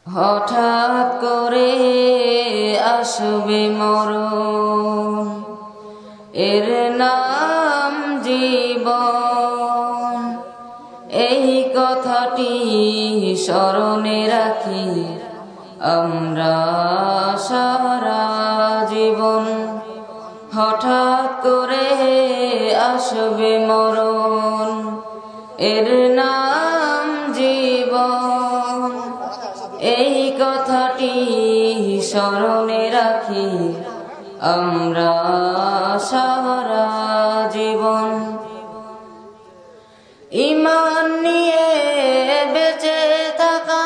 হঠাৎ করে আসবে মরণ, এর নাম জীবন। এই কথাটি স্মরণে রাখি আমরা সারা জীবন। হঠাৎ করে আসবে মরণ, এর নাম জীবন। এই কথাটি স্মরণে রাখি আমরা সারা জীবন। ঈমান নিয়ে বেঁচে থাকা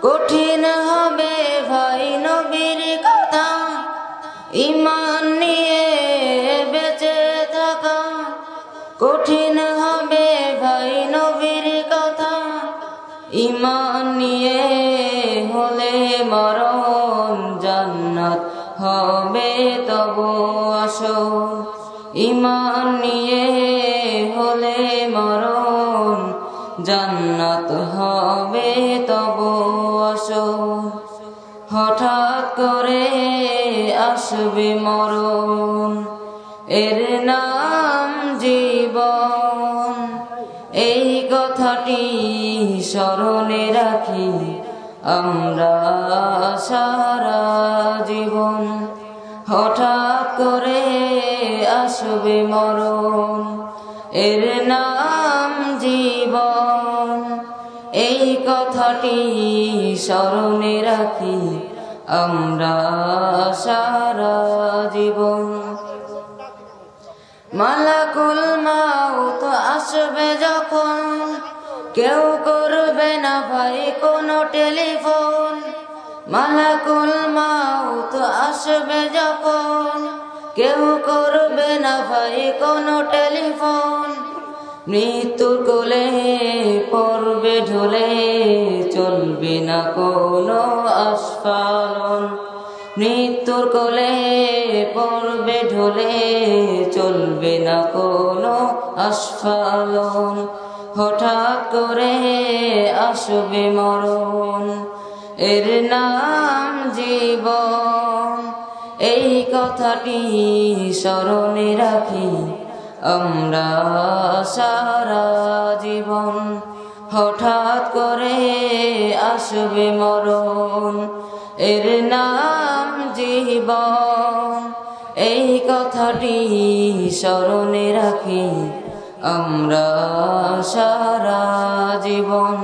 কঠিন হবে ভাই নবীর কথা। ঈমান নিয়ে বেঁচে থাকা কঠিন হবে ভাই নবীর কথা। ঈমান নিয়ে হলে মরণ, জান্নাত হবে তবু আসল। ঈমান নিয়ে হলে মরণ, জান্নাত হবে তবু আসল। হঠাৎ করে আসবে মরণ, এর নাম জীবন। এই কথাটি স্মরণে রাখি আমরা সারা জীবন। হঠাৎ করে আসবে মরণ, এর নাম জীবন। এই কথাটি স্মরণে রাখি আমরা সারা জীবন। মালাকুল মাউত আসবে যখন, কেউ করবে না ভাই কোনো টেলিফোন। মালাকুল মাউত আসবে যখন, কেউ করবে না ভাই কোনো টেলিফোন। মৃত্যুর কোলে পড়বে ঢলে, চলবে না কোনো আস্ফালন। মৃত্যুর কোলে পড়বে ঢলে, চলবে না কোনো আস্ফালন। হঠাৎ করে আসবে মরণ, এর নাম জীবন। এই কথাটি স্মরণে রাখি আমরা সারা জীবন। হঠাৎ করে আসবে মরণ, এর নাম জীবন। এই কথাটি স্মরণে রাখি আমরা সারা জীবন।